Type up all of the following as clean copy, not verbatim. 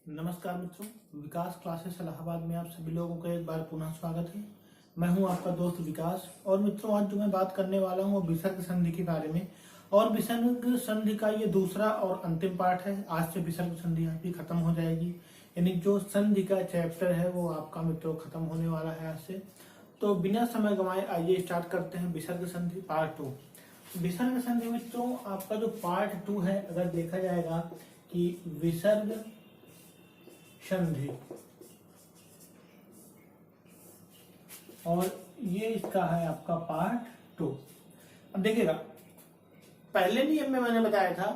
नमस्कार मित्रों, विकास क्लासेस इलाहाबाद में आप सभी लोगों का एक बार पुनः स्वागत है। मैं हूं आपका दोस्त विकास। और मित्रों, आज जो मैं बात करने वाला हूं वो विसर्ग संधि के बारे में। और विसर्ग संधि का ये दूसरा और अंतिम पार्ट है। आज से विसर्ग संधि आपकी खत्म हो जाएगी, यानी जो संधि का चैप्टर है वो आपका मित्रों खत्म होने वाला है आज से। तो बिना समय गंवाए आइए स्टार्ट करते हैं विसर्ग संधि पार्ट 2। विसर्ग संधि मित्रों आपका जो पार्ट 2 है, अगर देखा जाएगा कि विसर्ग संधि, और ये इसका है आपका पार्ट 2। अब देखिएगा, पहले नियम में मैंने बताया था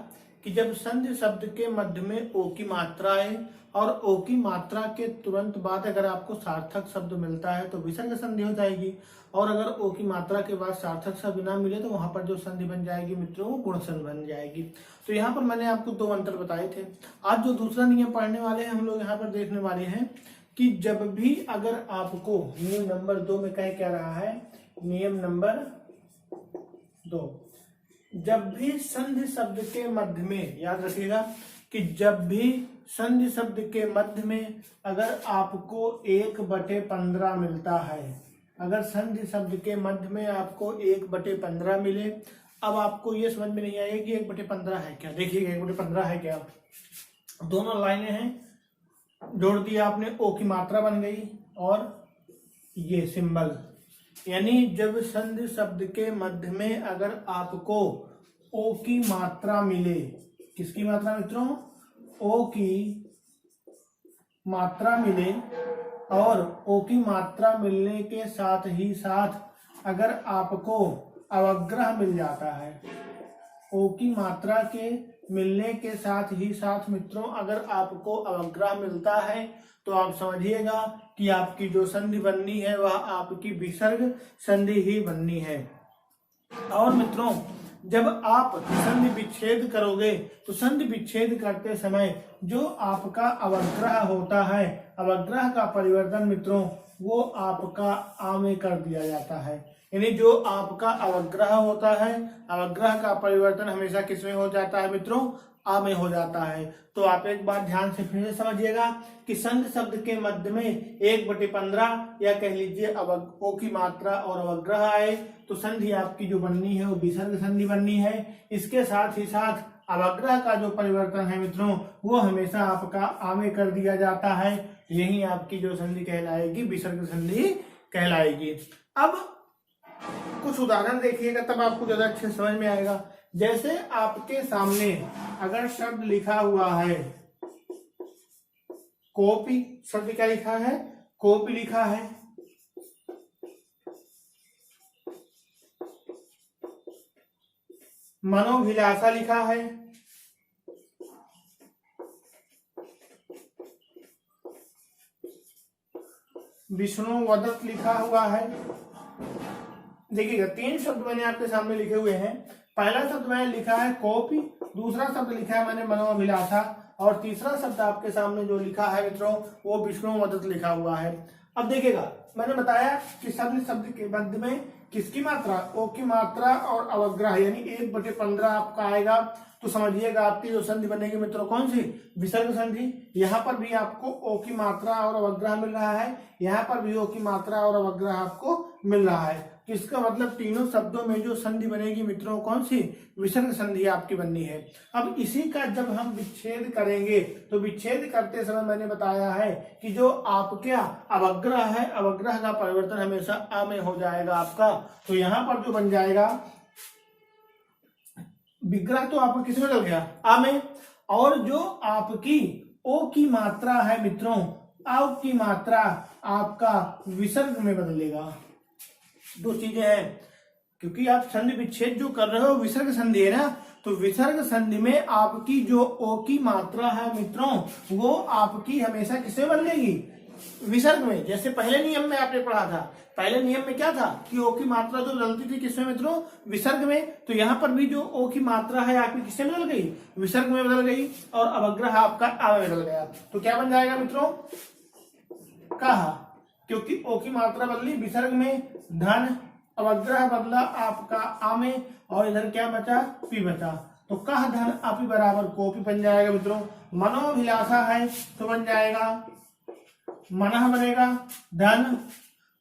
कि जब संधि शब्द के मध्य में ओ की मात्रा आए और ओ की मात्रा के तुरंत बाद अगर आपको सार्थक शब्द मिलता है तो विसर्ग संधि हो जाएगी, और अगर ओ की मात्रा के बाद सार्थक शब्द ना मिले तो वहां पर जो संधि बन जाएगी मित्रों वो गुण संधि बन जाएगी। तो यहाँ पर मैंने आपको दो अंतर बताए थे। आज जो दूसरा नियम पढ़ने वाले हैं हम लोग यहाँ पर देखने वाले हैं कि जब भी अगर आपको नियम नंबर 2 में कह रहा है, नियम नंबर 2, जब भी संधि शब्द के मध्य में, याद रखिएगा कि जब भी संधि शब्द के मध्य में अगर आपको 1/15 मिलता है, अगर संधि शब्द के मध्य में आपको 1/15 मिले, अब आपको ये समझ में नहीं आएगा कि 1/15 है क्या। देखिएगा 1/15 है क्या, दोनों लाइनें हैं, जोड़ दिया आपने, ओ की मात्रा बन गई और ये सिंबल, यानी जब संधि शब्द के मध्य में अगर आपको ओ की मात्रा मिले, किसकी मात्रा मित्रों, ओ की मात्रा मिले, और ओ की मात्रा मिलने के साथ ही साथ अगर आपको अवग्रह मिल जाता है, ओ की मात्रा के मिलने के साथ ही साथ मित्रों अगर आपको अवग्रह मिलता है तो आप समझिएगा कि आपकी जो संधि बननी है वह आपकी विसर्ग संधि ही बननी है। और मित्रों, जब आप संधि विच्छेद करोगे तो संधि विच्छेद करते समय जो आपका अवग्रह होता है, अवग्रह का परिवर्तन मित्रों वो आपका आ में कर दिया जाता है। यानी जो आपका अवग्रह होता है, अवग्रह का परिवर्तन हमेशा किस में हो जाता है मित्रों, आ में हो जाता है। तो आप एक बार ध्यान से फिर से समझिएगा कि संधि शब्द के मध्य में 1/15 या कह लीजिए ओ की मात्रा और अवग्रह आए तो संधि आपकी जो बननी है वो विसर्ग संधि बननी है। इसके साथ ही साथ अवग्रह का जो परिवर्तन है मित्रों वो हमेशा आपका आ में कर दिया जाता है। यही आपकी जो संधि कहलाएगी विसर्ग संधि कहलाएगी। अब कुछ उदाहरण देखिएगा तब आपको ज्यादा अच्छे समझ में आएगा। जैसे आपके सामने अगर शब्द लिखा हुआ है कॉपी, शब्द क्या लिखा है, कॉपी लिखा है, मनोभिलाषा लिखा है, विष्णुवदत्त लिखा हुआ है। देखिएगा 3 शब्द मैंने आपके सामने लिखे हुए हैं। पहला शब्द मैंने लिखा है कॉपी, दूसरा शब्द लिखा है मैंने मनोभिलाषा, और तीसरा शब्द आपके सामने जो लिखा है मित्रों वो विष्णुवदत्त लिखा हुआ है। अब देखिएगा मैंने बताया कि शब्द के मध्य में किसकी मात्रा, ओ की मात्रा और अवग्रह, यानी 1/15 आपका आएगा। तो समझिएगा आपकी जो संधि बनेगी मित्रों कौन सी, विसर्ग संधि। यहाँ पर भी आपको ओ की मात्रा और अवग्रह मिल रहा है, यहाँ पर भी ओ की मात्रा और अवग्रह आपको मिल रहा है। इसका मतलब तीनों शब्दों में जो संधि बनेगी मित्रों कौन सी, विसर्ग संधि आपकी बननी है। अब इसी का जब हम विच्छेद करेंगे तो विच्छेद करते समय मैंने बताया है कि जो आपका अवग्रह है, अवग्रह का परिवर्तन हमेशा आ में हो जाएगा आपका। तो यहाँ पर जो बन जाएगा विग्रह तो आपका किस में बदल गया, आ में, और जो आपकी ओ की मात्रा है मित्रों, आ की मात्रा आपका विसर्ग में बदलेगा। दो चीजें हैं, क्योंकि आप संधि विच्छेद जो कर रहे हो विसर्ग संधि है ना, तो विसर्ग संधि में आपकी जो ओ की मात्रा है मित्रों वो आपकी हमेशा किसमें बदलेगी, विसर्ग में। जैसे पहले नियम में आपने पढ़ा था, पहले नियम में क्या था कि ओ की मात्रा जो बदलती थी किसमें मित्रों, विसर्ग में। तो यहाँ पर भी जो ओ की मात्रा है आपकी किसमें बदल गई, विसर्ग में बदल गई, और अवग्रह आपका आ में बदल गया। तो क्या बन जाएगा मित्रों, कहा, क्योंकि ओ की मात्रा बदली विसर्ग में, धन, अवग्रह बदला आपका आ में, और इधर क्या बचा, पी बचा। तो कह धन अपि बराबर कोपि बन जाएगा मित्रों। मनोभिलाषा है तो बन जाएगा मनः बनेगा, धन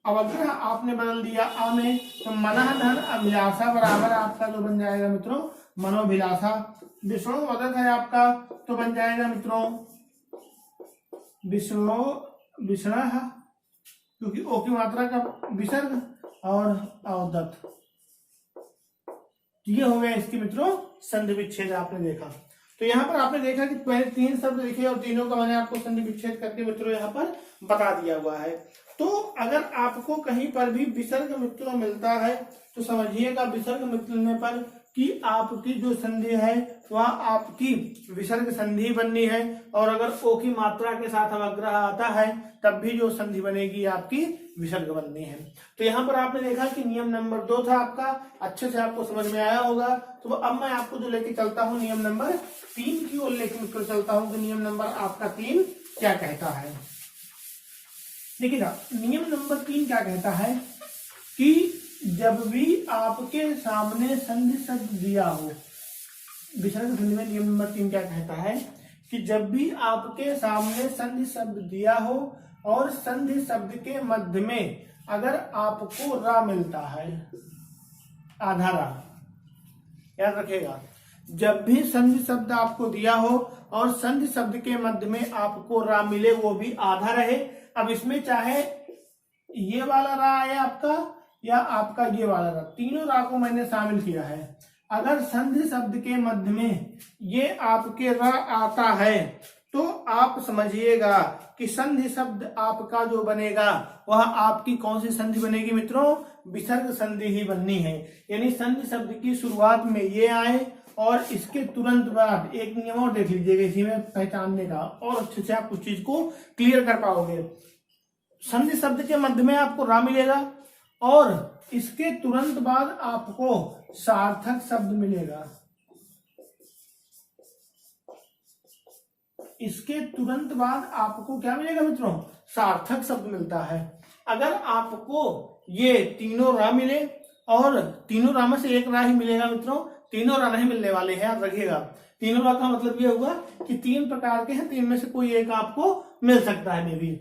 अवग्रह आपने बदल दिया अ में, तो मनः धन अभिलाषा बराबर आपका जो बन जाएगा मित्रों मनोभिलाषा। विष्णु वदक है आपका तो बन जाएगा मित्रों विष्णु, क्योंकि ओ की मात्रा का विसर्ग और अवदत्त। ये हो गया इसके मित्रों संधि विच्छेद आपने देखा। तो यहाँ पर आपने देखा कि पहले 3 शब्द लिखे और तीनों का मैंने आपको संधि विच्छेद करके मित्रों यहाँ पर बता दिया हुआ है। तो अगर आपको कहीं पर भी विसर्ग मित्रों मिलता है तो समझिएगा विसर्ग मिलने पर कि आपकी जो संधि है वह आपकी विसर्ग संधि बननी है, और अगर ओ की मात्रा के साथ अवग्रह आता है तब भी जो संधि बनेगी आपकी विसर्ग बननी है। तो यहाँ पर आपने देखा कि नियम नंबर 2 था आपका, अच्छे से आपको समझ में आया होगा। तो अब मैं आपको जो लेके चलता हूँ नियम नंबर 3 की ओर लेके मित्रों चलता हूँ कि नियम नंबर आपका 3 क्या कहता है। देखिएगा नियम नंबर 3 क्या कहता है कि जब भी आपके सामने संधि शब्द दिया हो, विसर्ग संधि में नियम नंबर 3 क्या कहता है कि जब भी आपके सामने संधि शब्द दिया हो और संधि शब्द के मध्य में अगर आपको रा मिलता है, आधा रा, याद रखिएगा जब भी संधि शब्द आपको दिया हो और संधि शब्द के मध्य में आपको रा मिले, वो भी आधा रहे। अब इसमें चाहे ये वाला रा आए आपका या आपका ये वाला रा, तीनों रा को मैंने शामिल किया है। अगर संधि शब्द के मध्य में ये आपके रा आता है तो आप समझिएगा कि संधि शब्द आपका जो बनेगा वह आपकी कौन सी संधि बनेगी मित्रों, विसर्ग संधि ही बननी है। यानी संधि शब्द की शुरुआत में ये आए और इसके तुरंत बाद एक नियम और देख लीजिएगा इसी में पहचानने का, और अच्छे से आप उस चीज को क्लियर कर पाओगे। संधि शब्द के मध्य में आपको रा मिलेगा और इसके तुरंत बाद आपको सार्थक शब्द मिलेगा। इसके तुरंत बाद आपको क्या मिलेगा मित्रों, सार्थक शब्द मिलता है। अगर आपको ये तीनों रा मिले और तीनों रा में से एक रा ही मिलेगा मित्रों, तीनों रा नहीं मिलने वाले हैं, याद रखिएगा। तीनों रा का मतलब ये हुआ कि 3 प्रकार के हैं, 3 में से कोई एक आपको मिल सकता है मे भी।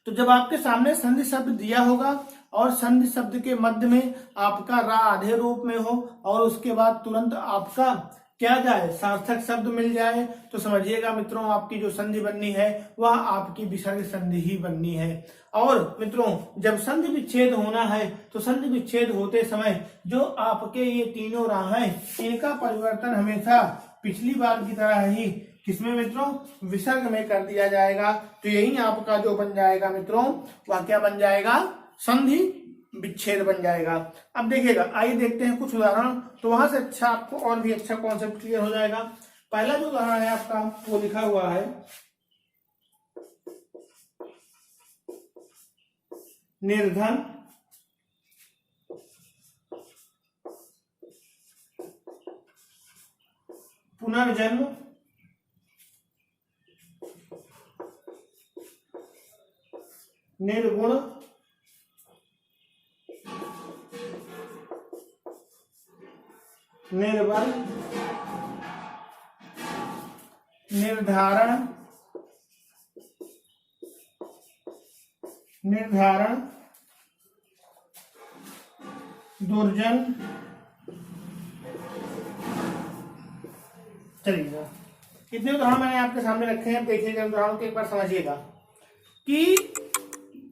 तो जब आपके सामने संधि शब्द दिया होगा और संधि शब्द के मध्य में आपका रा आधे रूप में हो और उसके बाद तुरंत आपका क्या जाए, सार्थक शब्द मिल जाए, तो समझिएगा मित्रों आपकी जो संधि बननी है वह आपकी विसर्ग संधि ही बननी है। और मित्रों जब संधि विच्छेद होना है तो संधि विच्छेद होते समय जो आपके ये तीनों रा हैं इनका परिवर्तन हमेशा पिछली बार की तरह ही किसमें मित्रों, विसर्ग में कर दिया जाएगा। तो यही आपका जो बन जाएगा मित्रों वह क्या बन जाएगा, संधि विच्छेद बन जाएगा। अब देखिएगा आइए देखते हैं कुछ उदाहरण, तो वहां से अच्छा आपको और भी अच्छा कॉन्सेप्ट क्लियर हो जाएगा। पहला जो उदाहरण है आपका वो लिखा हुआ है निर्धन पुनर्जन्म निर्गुण निर्बल निर्धारण दुर्जन। चलिए कितने उदाहरण मैंने आपके सामने रखे हैं, देखिएगा उदाहरणों को एक बार समझिएगा कि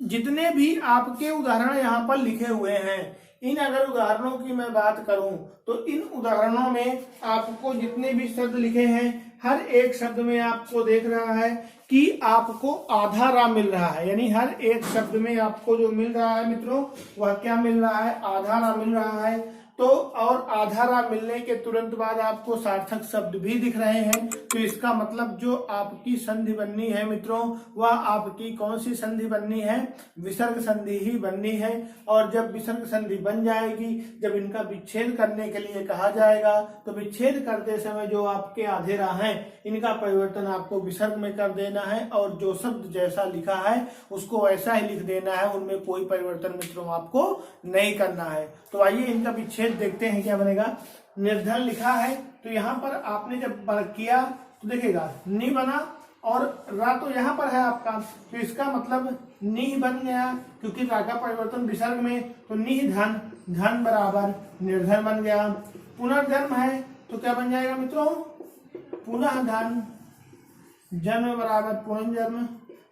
जितने भी आपके उदाहरण यहाँ पर लिखे हुए हैं, इन अगर उदाहरणों की मैं बात करूं तो इन उदाहरणों में आपको जितने भी शब्द लिखे हैं हर एक शब्द में आपको देख रहा है कि आपको आधा रा मिल रहा है। यानी हर एक शब्द में आपको जो मिल रहा है मित्रों वह क्या मिल रहा है, आधा रा मिल रहा है। तो और आधा रा मिलने के तुरंत बाद आपको सार्थक शब्द भी दिख रहे हैं। तो इसका मतलब जो आपकी संधि बननी है मित्रों वह आपकी कौन सी संधि बननी है, विसर्ग संधि ही बननी है। और जब विसर्ग संधि बन जाएगी, जब इनका विच्छेद करने के लिए कहा जाएगा तो विच्छेद करते समय जो आपके आधे रा हैं इनका परिवर्तन आपको विसर्ग में कर देना है और जो शब्द जैसा लिखा है उसको वैसा ही लिख देना है, उनमें कोई परिवर्तन मित्रों आपको नहीं करना है। तो आइए इनका विच्छेद देखते हैं क्या बनेगा। निर्धन लिखा है तो यहाँ पर आपने जब किया तो देखिएगा नि बना और रा तो यहाँ पर है आपका, तो इसका मतलब नि बन गया, क्योंकि रा का परिवर्तन विसर्ग में, तो नि धन, धन बराबर निर्धन बन गया। पुनर्जन्म है तो क्या बन जाएगा मित्रों, पुनः धन, जन्म बराबर पुनर्जन्म।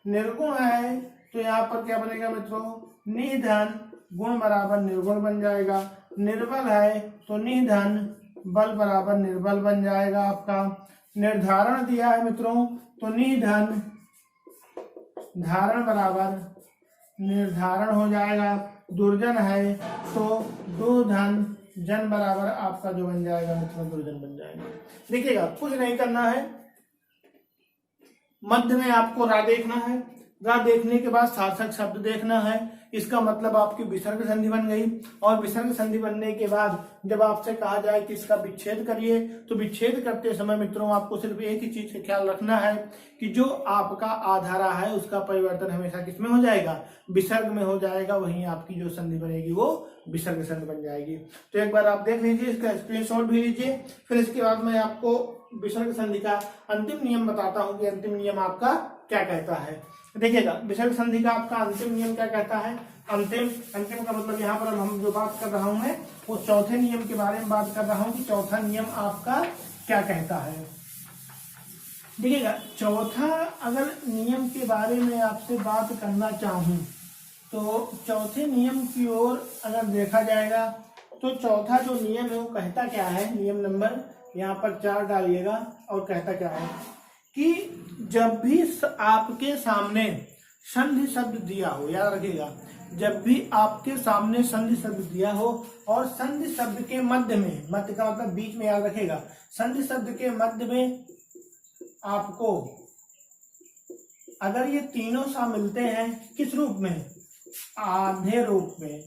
निर्गुण है तो यहाँ पर क्या बनेगा मित्रों, निधन, गुण बराबर निर्गुण बन जाएगा। निर्बल है तो निधन, बल बराबर निर्बल बन जाएगा आपका। निर्धारण दिया है मित्रों तो निधन, धारण बराबर निर्धारण हो जाएगा। दुर्जन है तो दुर्धन, जन बराबर आपका जो बन जाएगा मित्रों दुर्जन बन जाएगा। देखिएगा कुछ नहीं करना है, मध्य में आपको रा देखना है, रा देखने के बाद सार्थक शब्द देखना है। इसका मतलब आपकी विसर्ग संधि बन गई, और विसर्ग संधि बनने के बाद जब आपसे कहा जाए कि इसका विच्छेद करिए, तो विच्छेद करते समय मित्रों आपको सिर्फ एक ही चीज का ख्याल रखना है कि जो आपका आधारा है उसका परिवर्तन हमेशा किसमें हो जाएगा, विसर्ग में हो जाएगा। वहीं आपकी जो संधि बनेगी वो विसर्ग संधि बन जाएगी। तो एक बार आप देख लीजिए, इसका स्क्रीनशॉट भी लीजिए, फिर इसके बाद मैं आपको विसर्ग संधि का अंतिम नियम बताता हूं कि अंतिम नियम आपका क्या कहता है। देखिएगा विसर्ग संधि का आपका अंतिम नियम क्या कहता है। अंतिम का मतलब यहाँ पर हम जो बात कर रहा हूं मैं वो चौथे नियम के बारे में बात कर रहा हूं कि चौथा नियम आपका क्या कहता है। देखिएगा चौथा अगर नियम के बारे में आपसे बात करना चाहूं तो चौथे नियम की ओर अगर देखा जाएगा तो चौथा जो नियम है वो कहता क्या है, नियम नंबर यहाँ पर 4 डालिएगा, और कहता क्या है कि जब भी आपके सामने संधि शब्द दिया हो, याद रखिएगा, जब भी आपके सामने संधि शब्द दिया हो और संधि शब्द के मध्य में, मध्य का मतलब बीच में, याद रखिएगा, संधि शब्द के मध्य में आपको अगर ये तीनों सा मिलते हैं, किस रूप में, आधे रूप में,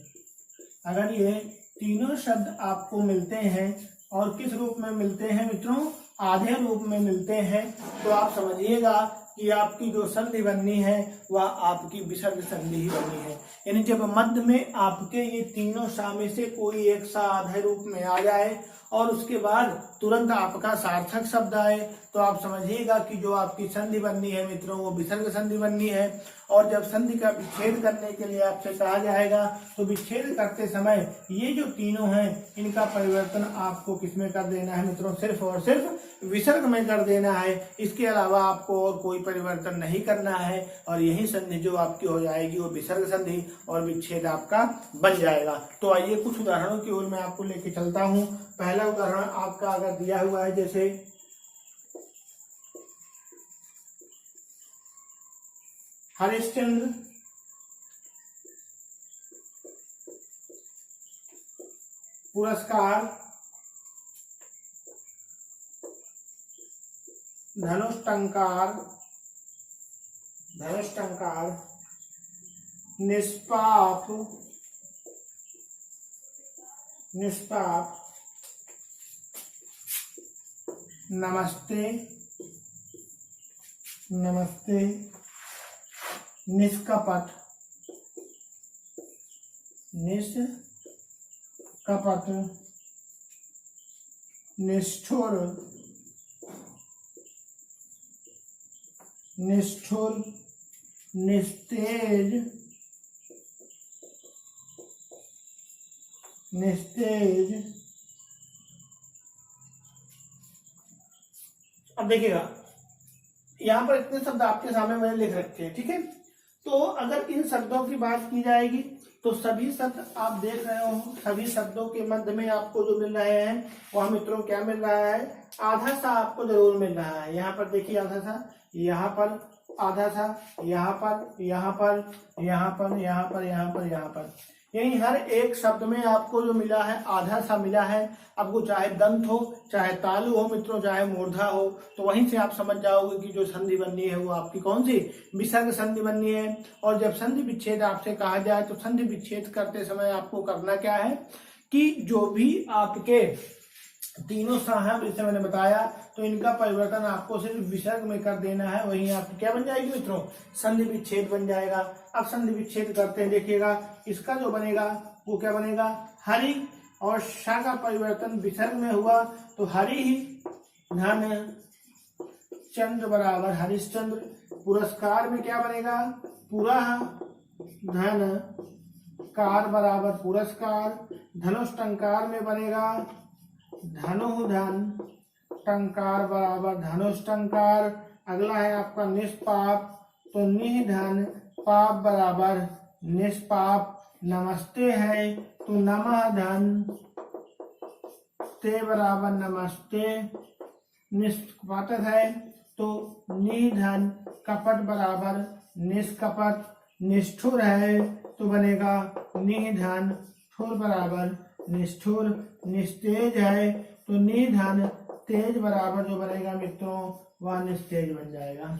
अगर ये तीनों शब्द आपको मिलते हैं और किस रूप में मिलते हैं मित्रों, आधे रूप में मिलते हैं, तो आप समझिएगा कि आपकी जो संधि बननी है वह आपकी विसर्ग संधि ही बननी है। यानी जब मध्य में आपके ये तीनों सा में से कोई एक सा आधे रूप में आ जाए और उसके बाद तुरंत आपका सार्थक शब्द आए, तो आप समझिएगा कि जो आपकी संधि बननी है मित्रों वो विसर्ग संधि बननी है। और जब संधि का विच्छेद करने के लिए आपसे कहा जाएगा तो विच्छेद करते समय ये जो तीनों हैं इनका परिवर्तन आपको किसमें कर देना है मित्रों, सिर्फ और सिर्फ विसर्ग में कर देना है। इसके अलावा आपको और कोई परिवर्तन नहीं करना है, और यही संधि जो आपकी हो जाएगी वो विसर्ग संधि और विच्छेद आपका बन जाएगा। तो आइए कुछ उदाहरणों की ओर मैं आपको लेके चलता हूँ। पहला उदाहरण आपका अगर दिया हुआ है, जैसे हरिश्चंद्र पुरस्कार धनुष्टंकार निष्पाप नमस्ते निष्कपट निष्ठुर निस्तेज अब देखिएगा यहाँ पर इतने शब्द आपके सामने मैंने लिख रखे हैं, ठीक है। तो अगर इन शब्दों की बात की जाएगी तो सभी शब्द आप देख रहे हो, सभी शब्दों के मध्य में आपको जो मिल रहे हैं वह मित्रों क्या मिल रहा है, आधा सा आपको जरूर मिल रहा है। यहाँ पर देखिए आधा सा, यहाँ पर आधा सा, यहाँ पर यही हर एक शब्द में आपको जो मिला है आधा सा मिला है। आपको चाहे दंत हो, चाहे तालु हो मित्रों, चाहे मूर्धा हो, तो वहीं से आप समझ जाओगे कि जो संधि बननी है वो आपकी कौन सी, विसर्ग संधि बननी है। और जब संधि विच्छेद आपसे कहा जाए तो संधि विच्छेद करते समय आपको करना क्या है कि जो भी आपके तीनों सा है जैसे मैंने बताया, तो इनका परिवर्तन आपको सिर्फ विसर्ग में कर देना है। वहीं आपकी क्या बन जाएगी मित्रों, संधि विच्छेद बन जाएगा। अब संधि विच्छेद करते हैं, देखिएगा इसका जो बनेगा वो क्या बनेगा, हरि, और शा का परिवर्तन विसर्ग में हुआ तो हरि ही धन चंद्र बराबर हरिश्चंद्र। पुरस्कार में क्या बनेगा, पुरः धन कार बराबर पुरस्कार। धनुष टंकार में बनेगा धनु धन टंकार बराबर धनुष टंकार। अगला है आपका निष्पाप, तो निधन पाप बराबर निष्पाप। नमस्ते है तो नमः धन ते बराबर नमस्ते। निष्कपट है तो निधन कपट बराबर निष्कपट। निष्ठुर है तो बनेगा निधन ठुर बराबर निष्ठुर। निस्तेज है तो निधन तेज बराबर जो बनेगा मित्रों वह निस्तेज बन जाएगा।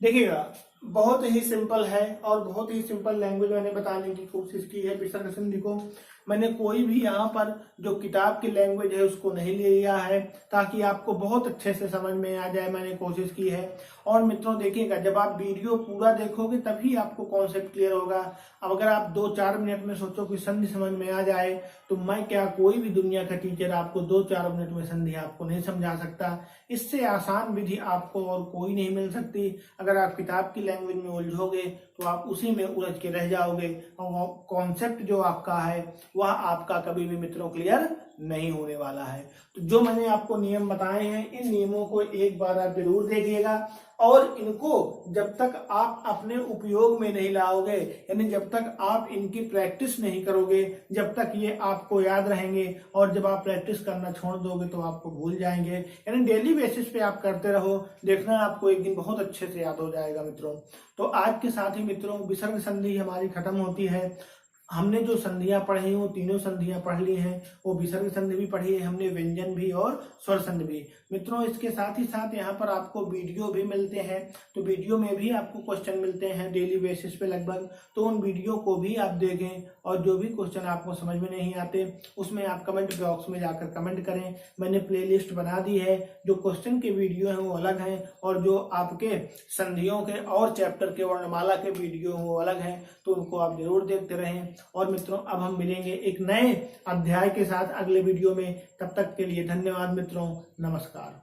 देखिएगा बहुत ही सिंपल है और बहुत ही सिंपल लैंग्वेज मैंने बताने की कोशिश की है विसर्ग संधि को। मैंने कोई भी यहाँ पर जो किताब की लैंग्वेज है उसको नहीं ले लिया है ताकि आपको बहुत अच्छे से समझ में आ जाए, मैंने कोशिश की है। और मित्रों देखिएगा जब आप वीडियो पूरा देखोगे तभी आपको कॉन्सेप्ट क्लियर होगा। अब अगर आप 2-4 मिनट में सोचो कि संधि समझ में आ जाए तो मैं क्या, कोई भी दुनिया का टीचर आपको 2-4 मिनट में संधि आपको नहीं समझा सकता। इससे आसान विधि आपको और कोई नहीं मिल सकती। अगर आप किताब की लैंग्वेज में उलझोगे तो आप उसी में उलझ के रह जाओगे और कॉन्सेप्ट जो आपका है वह आपका कभी भी मित्रों क्लियर नहीं होने वाला है। तो जो मैंने आपको नियम बताए हैं इन नियमों को एक बार आप जरूर देखिएगा और इनको जब तक आप अपने उपयोग में नहीं लाओगे, यानी जब तक आप इनकी प्रैक्टिस नहीं करोगे, जब तक ये आपको याद रहेंगे और जब आप प्रैक्टिस करना छोड़ दोगे तो आपको भूल जाएंगे। यानी डेली बेसिस पे आप करते रहो, देखना आपको एक दिन बहुत अच्छे से याद हो जाएगा मित्रों। तो आज के साथ ही मित्रों विसर्ग संधि हमारी खत्म होती है। हमने जो संधियां पढ़ी वो तीनों संधियां पढ़ ली हैं, वो विसर्ग संधि भी पढ़ी है हमने, व्यंजन भी और स्वर संधि भी। मित्रों इसके साथ ही साथ यहाँ पर आपको वीडियो भी मिलते हैं, तो वीडियो में भी आपको क्वेश्चन मिलते हैं डेली बेसिस पे लगभग। तो उन वीडियो को भी आप देखें और जो भी क्वेश्चन आपको समझ में नहीं आते उसमें आप कमेंट बॉक्स में जाकर कमेंट करें। मैंने प्ले लिस्ट बना दी है, जो क्वेश्चन के वीडियो हैं वो अलग हैं और जो आपके संधियों के और चैप्टर के वर्णमाला के वीडियो हैं वो अलग हैं, तो उनको आप जरूर देखते रहें। और मित्रों अब हम मिलेंगे एक नए अध्याय के साथ अगले वीडियो में, तब तक के लिए धन्यवाद मित्रों, नमस्कार।